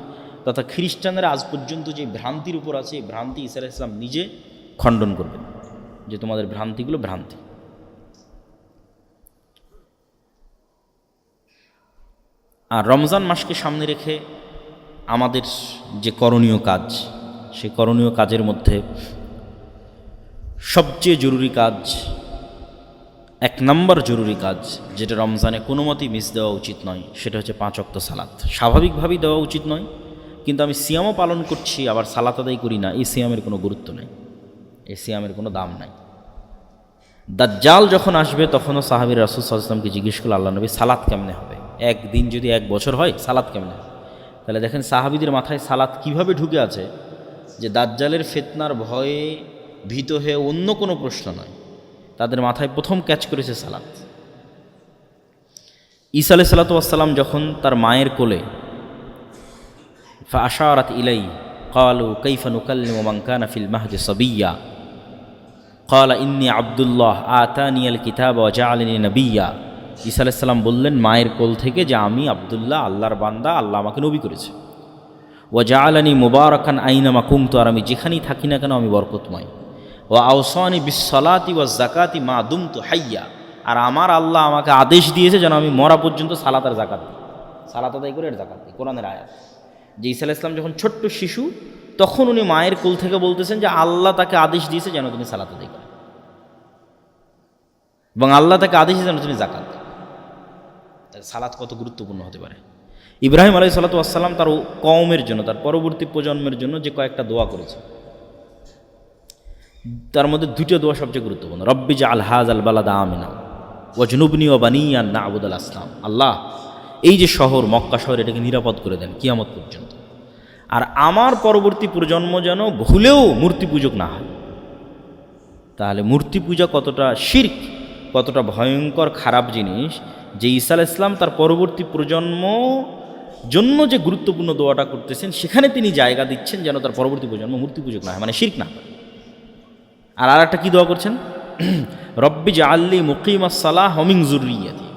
তথা খ্রিস্টানরা আজ পর্যন্ত যে ভ্রান্তির উপর আছে, এই ভ্রান্তি ঈসা আলাইহিস সালাম নিজে খণ্ডন করবেন যে তোমাদের ভ্রান্তিগুলো ভ্রান্তি। আর রমজান মাসকে সামনে রেখে আমাদের যে করণীয় কাজ, সেই করণীয় কাজের মধ্যে সবচেয়ে জরুরি কাজ, এক নম্বর জরুরি কাজ, যেটা রমজানে কোনো মতেই মিস দেওয়া উচিত নয়, সেটা হচ্ছে 5 ওয়াক্ত সালাত। স্বাভাবিকভাবেই দেওয়া উচিত নয়, কিন্তু আমি সিয়ামও পালন করছি আবার সালাত আদায় করি না, এই সিয়ামের কোনো গুরুত্ব নেই, এই সিয়ামের কোনো দাম নাই। দাজ্জাল যখন আসবে তখনও সাহাবীর রাসূল সাল্লাল্লাহু আলাইহি ওয়াসাল্লামকে জিজ্ঞেস করল, আল্লাহ নবী সালাত কেমনে হবে? একদিন যদি 1 বছর হয়, সালাত কেমনে হবে? তাহলে দেখেন সাহাবীদের মাথায় সালাত কিভাবে ঢুকে আছে যে দাজ্জালের ফিতনার ভয়ে ভীত হয়ে অন্য কোনো প্রশ্ন নয়, তাদের মাথায় প্রথম ক্যাচ করেছে সালাত। ঈসা আলাইহিস সালাতু ওয়াস সালাম যখন তার মায়ের কোলে, ফাআশারাত ইলাই ক্বালু কাইফা নুকাল্লিমু মান কানা ফিল মাহদি সাবিয়্যা ক্বালা ইন্নী আব্দুল্লাহ আতানিয়াল কিতাব ওয়া জাআলানি নাবিয়্যা। ঈসা আলাইহিস সালাম বললেন মায়ের কোল থেকে যে আমি আব্দুল্লাহ, আল্লাহর বান্দা, আল্লাহ আমাকে নবী করেছে। ওয়া জাআলানি মুবারাকান আইনামা কুনতু, আর আমি যেখানেই থাকি না কেন আমি বরকতময়। ওয়া আওসানি বিসসালাতি ওয়াজ যাকাতি মা দুমতু হাইয়া, আর আমার আল্লাহ আমাকে আদেশ দিয়েছে যেন আমি মরা পর্যন্ত সালাত আর যাকাত দিই, সালাত আদায় করে এর যাকাত দিই। কোরআনের আয়াত। যে ঈসা আলাইহিস সালাম যখন ছোট্ট শিশু, তখন উনি মায়ের কোল থেকে বলতেছেন যে আল্লাহ তাকে আদেশ দিয়েছে যেন তুমি সালাত আদায় করো, এবং আল্লাহ তাকে আদেশ দিয়েছে যেন তুমি যাকাত দাও। সালাত কত গুরুত্বপূর্ণ হতে পারে। ইব্রাহিম আলাইহিস সালাতু ওয়াস সালাম তার কওমের জন্য, তার পরবর্তী প্রজন্মের জন্য যে কয়েকটা দোয়া করেছে, তার মধ্যে 2টা দোয়া সবচেয়ে গুরুত্বপূর্ণ। রব্বি জাআল হাযাল বালাদা আমিনা ওয়াজনুবনি ওয়া বানিয়া আন না'বুদাল আসনাম। আল্লাহ এই যে শহর, মক্কা শহর, এটাকে নিরাপদ করে দেন কিয়ামত পর্যন্ত। আর আমার পরবর্তী প্রজন্ম যেন ভুলেও মূর্তি পূজক না হয়। তাহলে মূর্তি পূজা কতটা শিরক, কতটা ভয়ঙ্কর খারাপ জিনিস, যে ঈসা আলাইহিস সালাম তার পরবর্তী প্রজন্ম জন্য যে গুরুত্বপূর্ণ দোয়াটা করতেছেন, সেখানে তিনি জায়গা দিচ্ছেন যেন তার পরবর্তী প্রজন্ম মূর্তি পূজক না হয়, মানে শিরক না হয়। আর একটা কি দোয়া করছেন? রব্বি জাআলনি মুকিমাস সালাহ ওয়া মিন যুররিয়াতি,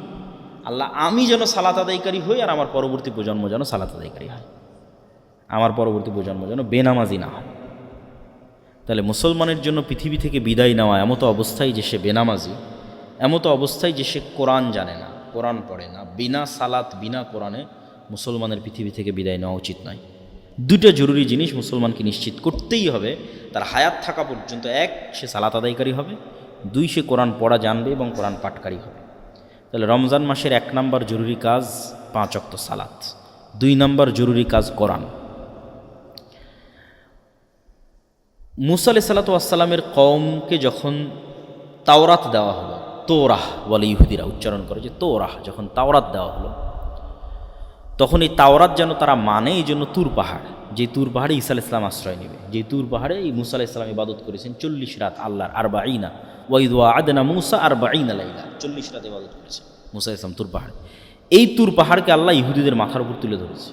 আল্লাহ আমি যেন সালাত আদায়কারী হই, আর আমার পরবর্তী প্রজন্ম যেন সালাত আদায়কারী হয়, আমার পরবর্তী প্রজন্ম যেন বেনামাজি না হয়। তাহলে মুসলমানের জন্য পৃথিবী থেকে বিদায় নেওয়া এমতো অবস্থায় যে সে বেনামাজি, এমতো অবস্থায় যে সে কোরআন জানে না, কোরআন পড়ে না, বিনা সালাত বিনা কোরআনে মুসলমানের পৃথিবী থেকে বিদায় নেওয়া উচিত নয়। দুটো জরুরি জিনিস মুসলমানকে নিশ্চিত করতেই হবে তার হায়াত থাকা পর্যন্ত। এক, সে সালাত আদায়কারী হবে। দুই, সে কোরআন পড়া জানবে এবং কোরআন পাঠকারী হবে। তাহলে রমজান মাসের 1 নম্বর জরুরি কাজ 5 ওয়াক্ত সালাত, 2 নম্বর জরুরি কাজ কোরআন। মুসা আলাইহিস সালাতু ওয়াস সালামের কওমকে যখন তাওরাত দেওয়া হলো, তোরাহ বলে ইহুদিরা উচ্চারণ করে, যে তোরাহ, যখন তাওরাত দেওয়া হলো, তখন এই তাওরাত যেন তারা মানে, এই জন্য তুর পাহাড়, যে তুর পাহাড়ে ঈসা আলাইহিস সালাম আশ্রয় নেবে, যে তুর পাহাড়ে এই মুসা আলাইহিস সালাম ইবাদত করেছেন 40 রাত আল্লাহর, আরবাঈনা ওয়াইদ ওয়া'আদনা মুসা 40 লাইলা, 40 রাত ইবাদত করেছেন মুসা আলাইহিস সালাম তুর পাহাড়ে। এই তুর পাহাড়কে আল্লাহ ইহুদিদের মাথার উপর তুলে ধরেছে,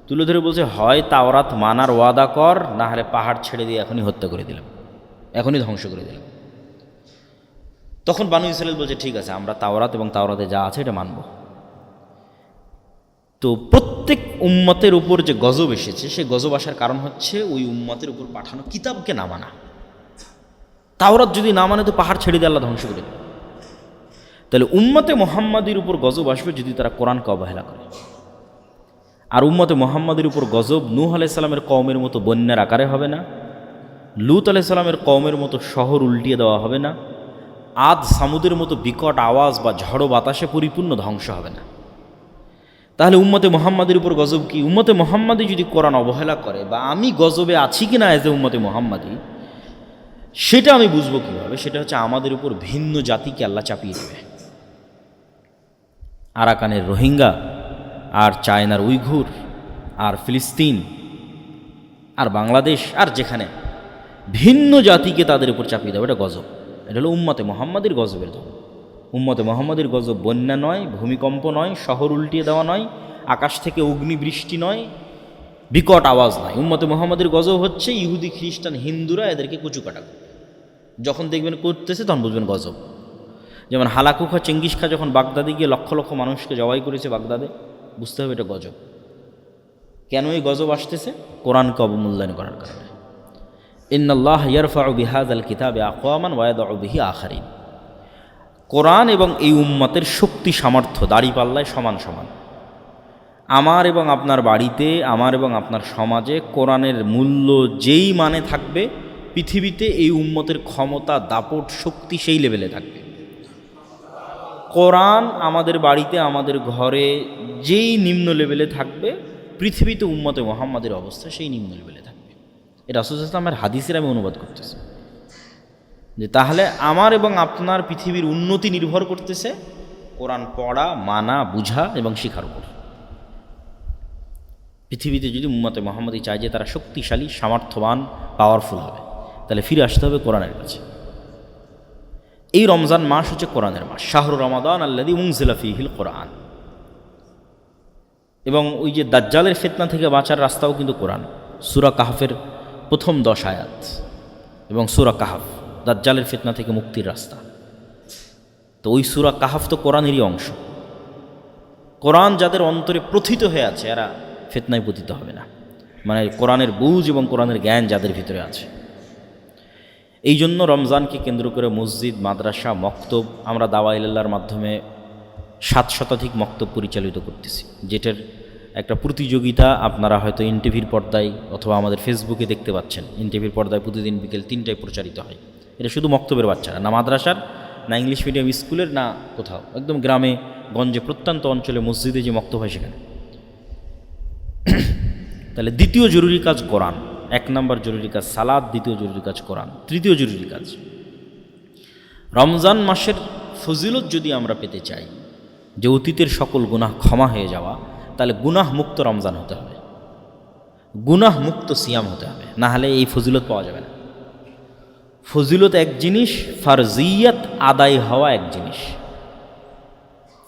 তুলে ধরে বলছে, হয় তাওরাত মানার ওয়াদা কর, না হলে পাহাড় ছেড়ে দিয়ে এখনই হত্যা করে দিলাম, এখনই ধ্বংস করে দিলাম। তখন বানু ইসরাঈল বলছে, ঠিক আছে, আমরা তাওরাত এবং তাওরাতে যা আছে এটা মানব। তো প্রত্যেক উম্মতের উপর যে গজব এসেছে, সে গজব আসার কারণ হচ্ছে ওই উম্মতের উপর পাঠানো কিতাবকে না মানা। তাওরাত যদি না মানে তো পাহাড় ছেড়ে দিয়ে আল্লাহ ধ্বংস করে দেবে। তাহলে উম্মতে মুহাম্মাদির উপর গজব আসবে যদি তারা কোরআনকে অবহেলা করে। আর উম্মতে মুহাম্মাদের উপর গজব নূহ আলাইহিস সালামের কওমের মতো বন্যার আকারে হবে না, লূত আলাইহিস সালামের কওমের মতো শহর উল্টিয়ে দেওয়া হবে না, আদ সামুদের মতো বিকট আওয়াজ বা ঝড়ো বাতাসে পরিপূর্ণ ধ্বংস হবে না। তাহলে উম্মতে মুহাম্মাদের উপর গজব কি? উম্মতে মুহাম্মাদি যদি কোরআন অবহেলা করে, বা আমি গজবে আছি কি না এজ এ উম্মতে মুহাম্মাদি, সেটা আমি বুঝবো কীভাবে? সেটা হচ্ছে আমাদের উপর ভিন্ন জাতিকে আল্লাহ চাপিয়ে দেবে। আরাকানের রোহিঙ্গা, আর চায়নার উইঘুর, আর ফিলিস্তিন, আর বাংলাদেশ, আর যেখানে ভিন্ন জাতিকে তাদের উপর চাপিয়ে দেবে, এটা গজব। এটা হলো উম্মতে মুহাম্মাদির গজবের ধরন। উম্মতে মুহাম্মাদির গজব বন্যা নয়, ভূমিকম্প নয়, শহর উল্টিয়ে দেওয়া নয়, আকাশ থেকে অগ্নিবৃষ্টি নয়, বিকট আওয়াজ নয়। উম্মতে মুহাম্মাদির গজব হচ্ছে ইহুদি, খ্রিস্টান, হিন্দুরা এদেরকে কুচুকাটা করে। যখন দেখবেন করতেছে তখন বুঝবেন গজব। যেমন হালাকু খা, চেঙ্গিস খা যখন বাগদাদে গিয়ে লক্ষ লক্ষ মানুষকে জবাই করেছে বাগদাদে, বুঝতে হবে এটা গজব। কেন এই গজব আসতেছে? কোরআনকে অবমূল্যায়ন করার কারণে। ইন্নাল্লাহ ইয়ারফাউ বিহাযাল কিতাবি আকওয়ামান ওয়া ইয়াদউ বিহি আখারিন। কোরআন এবং এই উম্মতের শক্তি সামর্থ্য দাড়িপাল্লায় সমান সমান। আমার এবং আপনার বাড়িতে, আমার এবং আপনার সমাজে কোরআনের মূল্য যেই মানে থাকবে, পৃথিবীতে এই উম্মতের ক্ষমতা, দাপট, শক্তি সেই লেভেলে থাকবে। কোরআন আমাদের বাড়িতে, আমাদের ঘরে যেই নিম্ন লেভেলে থাকবে, পৃথিবীতে উম্মতে মুহাম্মাদের অবস্থা সেই নিম্ন লেভেলে থাকবে। এটা রাসূল সাল্লাল্লাহু আলাইহি ওয়াসাল্লামের হাদিসের আমি অনুবাদ করতেছি, যে তাহলে আমার এবং আপনার পৃথিবীর উন্নতি নির্ভর করতেছে কোরআন পড়া, মানা, বুঝা এবং শিখার উপর। পৃথিবীতে যদি উম্মতে মুহাম্মাদি চায় যে তারা শক্তিশালী, সামর্থ্যবান, পাওয়ারফুল হবে, তাহলে ফিরে আসতে হবে কোরআনের কাছে। এই রমজান মাস হচ্ছে কোরআনের মাস, শাহরু রমাদান আল্লাযী উনজিলা ফীহিল কোরআন। এবং ওই যে দাজ্জালের ফিতনা থেকে বাঁচার রাস্তাও কিন্তু কোরআন। সূরা কাহফের প্রথম 10 আয়াত এবং সূরা কাহফ দাজ্জালের ফিতনা থেকে মুক্তির রাস্তা। তো ওই সূরা কাহফ তো কোরআনেরই অংশ। কোরআন যাদের অন্তরে প্রথিত হয়ে আছে, এরা ফিতনায় পতিত হবে না। মানে কোরআনের বুঝ এবং কোরআনের জ্ঞান যাদের ভিতরে আছে। এই জন্য রমজানকে কেন্দ্র করে মসজিদ, মাদ্রাসা, মক্তব, আমরা দাওয়া ইলাল্লাহর মাধ্যমে 7 শতাধিক মক্তব পরিচালিত করতেছি, যেটার একটা প্রতিযোগিতা আপনারা হয়তো এনটিভির পর্দায় অথবা আমাদের ফেসবুকে দেখতে পাচ্ছেন। এনটিভির পর্দায় প্রতিদিন বিকেল 3টায় প্রচারিত হয়। এটা শুধু মক্তবের বাচ্চারা, না মাদ্রাসার, না ইংলিশ মিডিয়াম স্কুলের, না কোথাও, একদম গ্রামে গঞ্জে প্রত্যন্ত অঞ্চলে মসজিদে যে মক্তব হয় সেখানে। তাহলে দ্বিতীয় জরুরি কাজ কোরআন। 1 নম্বর জরুরি কাজ সালাত, দ্বিতীয় জরুরি কাজ কোরআন, তৃতীয় জরুরি কাজ রমজান মাসের ফজিলত যদি আমরা পেতে চাই, যে অতীতের সকল গুনাহ ক্ষমা হয়ে যাওয়া, তাহলে গুনাহ মুক্ত রমজান হতে হবে, গুনাহ মুক্ত সিয়াম হতে হবে, না হলে এই ফজিলত পাওয়া যাবে না। ফজিলত এক জিনিস, ফারজিয়াত আদায় হওয়া এক জিনিস।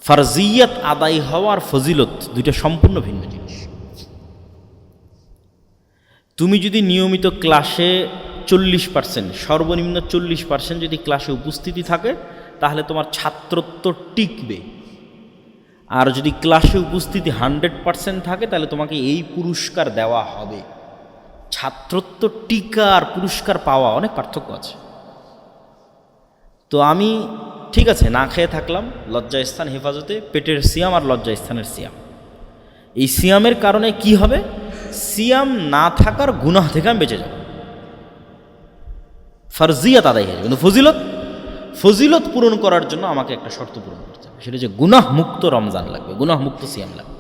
ফারজিয়াত আদায় হওয়া আর ফজিলত দুইটা সম্পূর্ণ ভিন্ন জিনিস। তুমি যদি নিয়মিত ক্লাসে 40%, সর্বনিম্ন 40% যদি ক্লাসে উপস্থিতি থাকে, তাহলে তোমার ছাত্রত্ব টিকবে। আর যদি ক্লাসে উপস্থিতি 100% থাকে তাহলে তোমাকে এই পুরস্কার দেওয়া হবে। ছাত্রত্ব টিকা আর পুরস্কার পাওয়া অনেক পার্থক্য আছে। তো আমি ঠিক আছে না খেয়ে থাকলাম, লজ্জাস্থান হেফাজতে, পেটের সিয়াম আর লজ্জাস্থানের সিয়াম। এই সিয়ামের কারণে কি হবে? সিয়াম না থাকার গুনাহ থেকে আমি বেঁচে যাব, ফারজিয়াত আদায় হয়ে যাবে। কিন্তু ফজিলত পূরণ করার জন্য আমাকে একটা শর্ত পূরণ করতে হবে, সেটা যে গুনাহ মুক্ত রমজান লাগবে, গুনাহ মুক্ত সিয়াম লাগবে।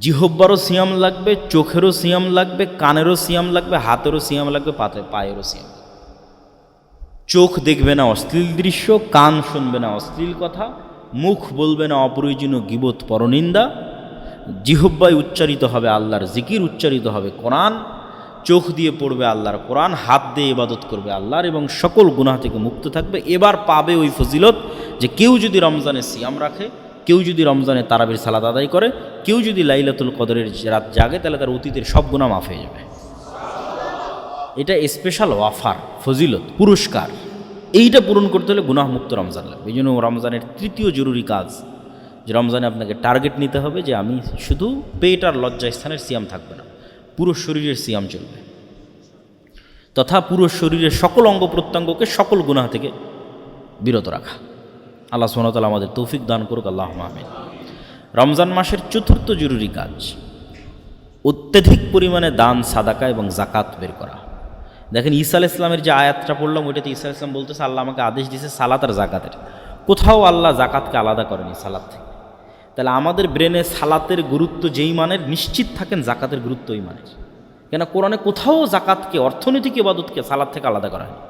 জিহব্বারও সিয়াম লাগবে, চোখেরও সিয়াম লাগবে, কানেরও সিয়াম লাগবে, হাতেরও সিয়াম লাগবে, পায়েরও সিয়াম। চোখ দেখবে না অশ্লীল দৃশ্য, কান শুনবে না অশ্লীল কথা, মুখ বলবে না অপ্রয়োজনীয় গীবত পরনিন্দা, জিহব্বায় উচ্চারিত হবে আল্লাহর জিকির, উচ্চারিত হবে কোরআন, চোখ দিয়ে পড়বে আল্লাহর কোরআন, হাত দিয়ে ইবাদত করবে আল্লাহর, এবং সকল গুনাহ থেকে মুক্ত থাকবে। এবার পাবে ওই ফজিলত যে কেউ যদি রমজানে সিয়াম রাখে, কেউ যদি রমজানে তারাবির সালাত আদায় করে, কেউ যদি লাইলাতুল কদরের রাত জাগে, তাহলে তার অতীতের সব গুনাহ মাফ হয়ে যাবে। এটা স্পেশাল অফার, ফজিলত, পুরস্কার। এইটা পূরণ করতে হলে গুনাহ মুক্ত রমজান লাগবে। এই জন্য রমজানের তৃতীয় জরুরি কাজ যে রমজানে আপনাকে টার্গেট নিতে হবে যে আমি শুধু পেট আর লজ্জা স্থানের সিয়াম থাকবে না, পুরো শরীরের সিয়াম চলবে, তথা পুরো শরীরের সকল অঙ্গ প্রত্যঙ্গকে সকল গুনাহ থেকে বিরত রাখা। আল্লাহ সুবহানাহু ওয়া তাআলা আমাদের তৌফিক দান করুক, আল্লাহুম্মা আমিন। রমজান মাসের চতুর্থ জরুরি কাজ অত্যধিক পরিমাণে দান, সাদাকা এবং জাকাত বের করা। দেখেন ঈসা আলাইহিস সালামের যে আয়াতটা পড়লাম, ওইটাতে ঈসা আলাইহিস সালাম বলতেছে আল্লাহ আমাকে আদেশ দিয়েছে সালাত আর জাকাতের। কোথাও আল্লাহ জাকাতকে আলাদা করেনি সালাত থেকে। তাহলে আমাদের ব্রেনে সালাতের গুরুত্ব যেই মানের, নিশ্চিত থাকেন জাকাতের গুরুত্ব ওই মানের। কেন কোরআনে কোথাও জাকাতকে, অর্থনৈতিক ইবাদতকে সালাত থেকে আলাদা করা হয়নি।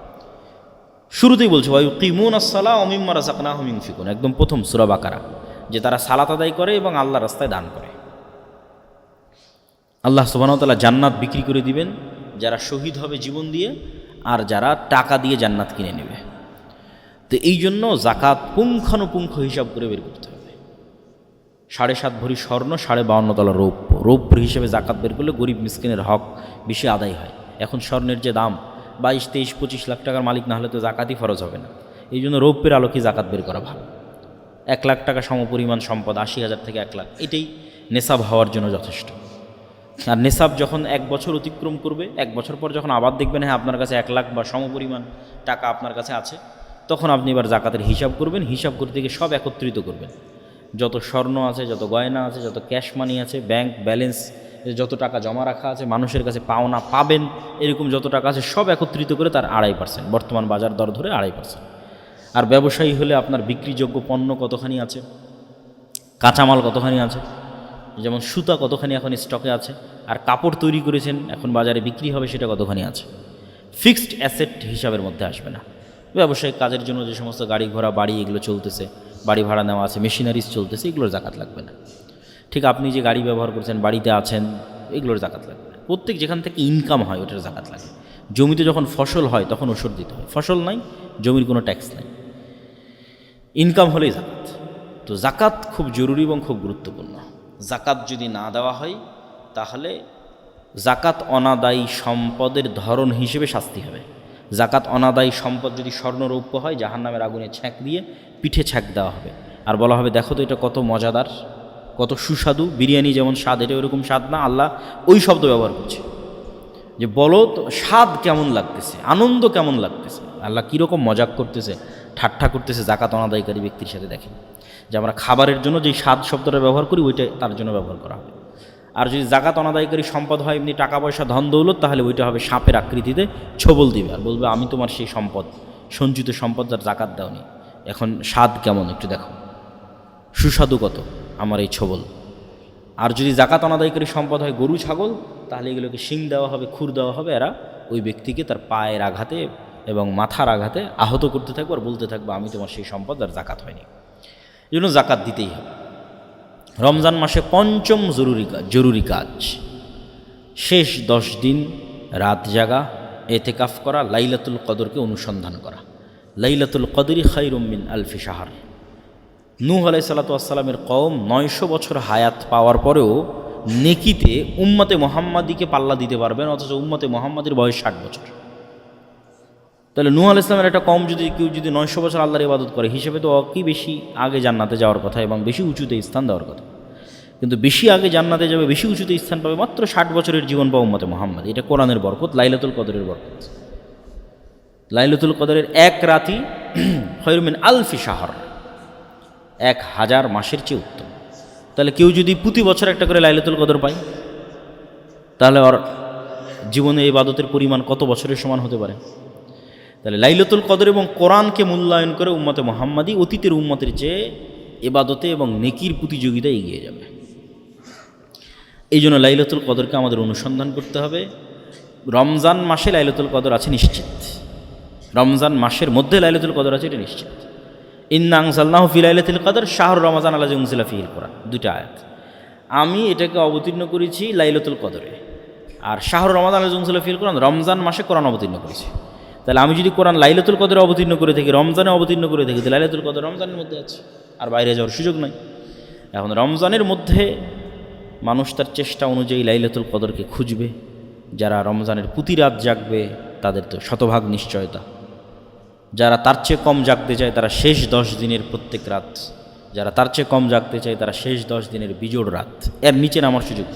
শুরুতেই বলছে ওয়ায়ুকিমুনাস সালাহ ওয়া মিম্মা রাযাকনাহুম ইউনফিকুন, একদম প্রথম সূরা বাকারা, যে তারা সালাত আদায় করে এবং আল্লাহর রাস্তায় দান করে। আল্লাহ সুবহানাহু ওয়া তাআলা জান্নাত বিক্রি করে দিবেন যারা শহীদ হবে জীবন দিয়ে, আর যারা টাকা দিয়ে জান্নাত কিনে নেবে। তো এই জন্য জাকাত পুঙ্খানুপুঙ্খ হিসাব করে বের করতে হবে। 7.5 ভরি স্বর্ণ, 52.5 তলা রৌপ্য, রৌপ্য হিসেবে জাকাত বের করলে গরিব মিসকিনের হক বেশি আদায় হয়। এখন স্বর্ণের যে দাম 22, 23, 25 লাখ টাকার মালিক না হলে তো জাকাতই ফরজ হবে না। এই জন্য রৌপ্যের আলোকে জাকাত বের করা ভালো। 1 লাখ টাকা সমপরিমাণ সম্পদ, 80,000 থেকে 1 লাখ, এটাই নেশাব হওয়ার জন্য যথেষ্ট। আর নেশাব যখন 1 বছর অতিক্রম করবে, 1 বছর পর যখন আবার দেখবেন হ্যাঁ আপনার কাছে 1 লাখ বা সমপরিমাণ টাকা আপনার কাছে আছে, তখন আপনি এবার জাকাতের হিসাব করবেন। হিসাব করতে গিয়ে সব একত্রিত করবেন, যত স্বর্ণ আছে, যত গয়না আছে, যত ক্যাশ মানি আছে, ব্যাংক ব্যালেন্স, যত টাকা জমা রাখা আছে, মানুষের কাছে পাওনা পাবেন এরকম যত টাকা আছে, সব একত্রিত করে তার 2.5%, বর্তমান বাজার দর ধরে 2.5%। আর ব্যবসায়ী হলে আপনার বিক্রিযোগ্য পণ্য কতখানি আছে, কাঁচামাল কতখানি আছে, যেমন সুতা কতখানি এখন স্টকে আছে, আর কাপড় তৈরি করেছেন এখন বাজারে বিক্রি হবে সেটা কতখানি আছে। ফিক্সড অ্যাসেট হিসাবের মধ্যে আসবে না। ব্যবসায়িক কাজের জন্য যে সমস্ত গাড়ি ঘোড়া বাড়ি এগুলো চলতেছে, বাড়ি ভাড়া নেওয়া আছে, মেশিনারিজ চলতেছে, এগুলোর জাকাত লাগবে না। ঠিক আপনি যে গাড়ি ব্যবহার করছেন, বাড়িতে আছেন, এগুলোর জাকাত লাগবে না। প্রত্যেক যেখান থেকে ইনকাম হয় ওটার জাকাত লাগে। জমিতে যখন ফসল হয় তখন ওষুধ দিতে হয়, ফসল নাই, জমির কোনো ট্যাক্স নাই, ইনকাম হলেই জাকাত। তো জাকাত খুব জরুরি এবং খুব গুরুত্বপূর্ণ। জাকাত যদি না দেওয়া হয় তাহলে জাকাত অনাদায়ী সম্পদের ধরন হিসেবে শাস্তি হবে। জাকাত অনাদায়ী সম্পদ যদি স্বর্ণরৌপ্য হয়, জাহান্নামের আগুনে ছ্যাঁক দিয়ে পিঠে ছ্যাঁক দেওয়া হবে, আর বলা হবে দেখো তো এটা কত মজাদার, কত সুস্বাদু, বিরিয়ানি যেমন স্বাদ এটা ওরকম স্বাদ না। আল্লাহ ওই শব্দ ব্যবহার করছে যে বলো তো স্বাদ কেমন লাগতেছে, আনন্দ কেমন লাগতেছে। আল্লাহ কীরকম মজাক করতেছে, ঠাট্টা করতেছে জাকাত অনাদায়কারী ব্যক্তির সাথে। দেখেন যে আমরা খাবারের জন্য যেই স্বাদ শব্দটা ব্যবহার করি ওইটা তার জন্য ব্যবহার করা হবে। আর যদি জাকাত অনাদায়কারী সম্পদ হয় এমনি টাকা পয়সা ধন দৌলত, তাহলে ওইটা হবে সাপের আকৃতিতে ছবল দিবে, আর বলবে আমি তোমার সেই সম্পদ, সঞ্চিত সম্পদ যার জাকাত দাওনি, এখন স্বাদ কেমন একটু দেখো, সুস্বাদু কত আমার এই ছবল। আর যদি জাকাত অনাদায়কারী সম্পদ হয় গরু ছাগল, তাহলে এগুলোকে শিং দেওয়া হবে, খুর দেওয়া হবে, এরা ওই ব্যক্তিকে তার পায়ের আঘাতে এবং মাথার আঘাতে আহত করতে থাকবে আর বলতে থাকবে আমি তোমার সেই সম্পদ আর জাকাত হয়নি। এই জন্য জাকাত দিতেই হবে। রমজান মাসে পঞ্চম জরুরি কাজ শেষ 10 দিন রাত জাগা, এতেকাফ করা, লাইলাতুল কদরকে অনুসন্ধান করা। লাইলাতুল কদরি খায়রুম মিন আলফি শাহর। নূহ আলাইহিস সালাতু ওয়াস সালামের কওম 900 বছর হায়াত পাওয়ার পরেও নেকিতে উম্মতে মুহাম্মাদিকে পাল্লা দিতে পারবেন, অথচ উম্মতে মুহাম্মাদের বয়স 60 বছর। তাহলে নূহ আলাইহিস সালামের একটা কম যদি কেউ যদি 900 বছর আল্লাহর ইবাদত করে হিসেবে তো কি বেশি আগে জান্নাতে যাওয়ার কথা এবং বেশি উঁচুতে স্থান দেওয়ার কথা। কিন্তু বেশি আগে জান্নাতে যাবে, বেশি উঁচুতে স্থান পাবে মাত্র 60 বছরের জীবন পাবে উম্মতে মুহাম্মদ। এটা কোরআনের বরকত, লাইলাতুল কদরের বরকত। লাইলাতুল কদরের এক রাতি খায়রুম মিন আলফি শাহর, 1000 মাসের চেয়ে উত্তম। তাহলে কেউ যদি প্রতি বছর একটা করে লাইলাতুল কদর পায়, তাহলে ওর জীবনে ইবাদতের পরিমাণ কত বছরের সমান হতে পারে? তাহলে লাইলাতুল কদর এবং কোরআনকে মূল্যায়ন করে উম্মতে মুহাম্মাদি অতীতের উম্মতের চেয়ে ইবাদতে এবং নেকির প্রতিযোগিতায় এগিয়ে যাবে। এই জন্য লাইলাতুল কদরকে আমাদের অনুসন্ধান করতে হবে। রমজান মাসে লাইলাতুল কদর আছে নিশ্চিত, রমজান মাসের মধ্যে লাইলাতুল কদর আছে এটা নিশ্চিত। ইন্না আনজালনাহু ফি লাইলাতুল কদর শাহরু রমাজান আল্লাযী উনজিলা ফীহিল কোরআন, দুইটা আয়াত। আমি এটাকে অবতীর্ণ করেছি লাইলাতুল কদরে, আর শাহরু রমাজান আল্লাযী উনজিলা ফীহিল কোরআন রমজান মাসে কোরআন অবতীর্ণ করেছি। তাহলে আমি যদি কোরআন লাইলাতুল কদরে অবতীর্ণ করে থাকি, রমজানে অবতীর্ণ করে থাকি, তো লাইলাতুল কদর রমজানের মধ্যে আছে, আর বাইরে যাওয়ার সুযোগ নাই। এখন রমজানের মধ্যে মানুষ তার চেষ্টা অনুযায়ী লাইলাতুল কদরকে খুঁজবে। যারা রমজানের প্রতি রাত জাগবে তাদের তো শতভাগ নিশ্চয়তা। যারা তার চেয়ে কম জাগতে চায় তারা শেষ 10 দিনের প্রত্যেক রাত, যারা তার চেয়ে কম জাগতে চায় তারা শেষ 10 দিনের বিজোড় রাত, এর নিচে নামার সুযোগ।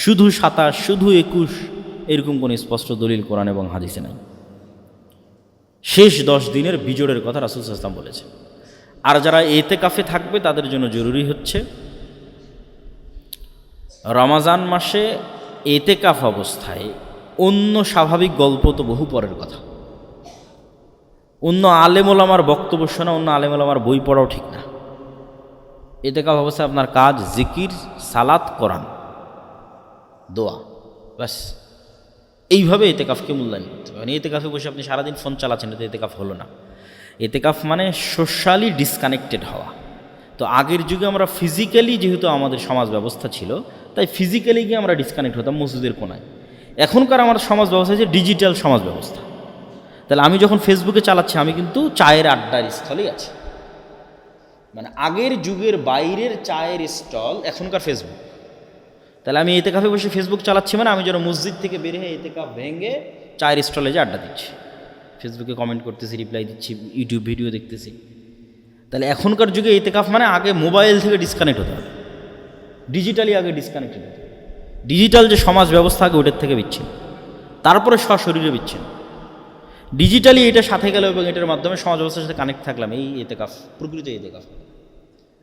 শুধু 27, শুধু 21 এরকম কোনো স্পষ্ট দলিল কোরআন এবং হাদিসে নাই। শেষ 10 দিনের বিজোড়ের কথা রাসূল সাল্লাল্লাহু আলাইহি ওয়াসাল্লাম বলেছে। আর যারা ইতিকাফে থাকবে তাদের জন্য জরুরি হচ্ছে রমজান মাসে ইতিকাফ অবস্থায় অন্য স্বাভাবিক গল্প তো বহু পরের কথা, অন্য আলেম ওলামার বক্তব্য শোনা, অন্য আলেম ওলামার বই পড়াও ঠিক না। ইতিকাফ অবস্থায় আপনার কাজ জিকির, সালাত, কোরআন, দোয়া, ব্যাস। এইভাবে ইতিকাফকে মূল্যায়ন করতে হবে। মানে ইতিকাফে বসে আপনি সারাদিন ফোন চালাচ্ছেন, এটা ইতিকাফ হলো না। ইতিকাফ মানে সোশ্যালি ডিসকানেক্টেড হওয়া। তো আগের যুগে আমরা ফিজিক্যালি, যেহেতু আমাদের সমাজ ব্যবস্থা ছিল, তাই ফিজিক্যালি গিয়ে আমরা ডিসকানেক্ট হতাম মসজিদের কোনায়। এখনকার আমার সমাজ ব্যবস্থা হচ্ছে ডিজিটাল সমাজ ব্যবস্থা। তাহলে আমি যখন ফেসবুকে চালাচ্ছি, আমি কিন্তু চায়ের আড্ডার স্থলেই আছি। মানে আগের যুগের বাইরের চায়ের স্টল এখনকার ফেসবুক। তাহলে আমি ইতিকাফে বসে ফেসবুক চালাচ্ছি, মানে আমি যেন মসজিদ থেকে বের হয়ে ইতিকাফ ভেঙে চায়ের স্টলে যে আড্ডা দিচ্ছি, ফেসবুকে কমেন্ট করতেছি, রিপ্লাই দিচ্ছি, ইউটিউব ভিডিও দেখতেছি। তাহলে এখনকার যুগে ইতিকাফ মানে আগে মোবাইল থেকে ডিসকানেক্ট হতে হবে, ডিজিটালি আগে ডিসকানেক্টেড হতে হবে। ডিজিটাল যে সমাজ ব্যবস্থা আগে ওটার থেকে বিচ্ছিন্ন, তারপরে সশরীরে বিচ্ছিন্ন। ডিজিটালি এটা সাথে গেল এবং এটার মাধ্যমে সমাজ ব্যবস্থার সাথে কানেক্ট থাকলাম, এই ইতিকাফ, প্রকৃত ইতিকাফ।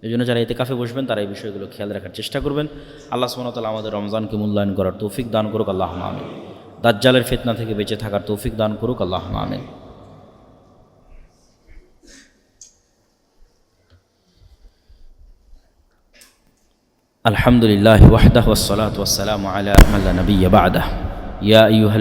এই জন্য যারা ইতিকাফে বসবেন তারা এই বিষয়গুলো খেয়াল রাখার চেষ্টা করবেন। আল্লাহ সুবহানাহু ওয়া তাআলা আমাদের রমজানকে মূল্যায়ন করার তৌফিক দান করুক, আল্লাহুম্মা আমিন। দাজ্জালের ফিতনা থেকে বেঁচে থাকার তৌফিক দান করুক, আল্লাহুম্মা আমিন। আলহামদুলিল্লাহি ওয়াহদাহু ওয়াসসালাতু ওয়াসসালামু আলা মান লা নাবিয়্যা বা'দাহু। ইয়া আইয়ুহাল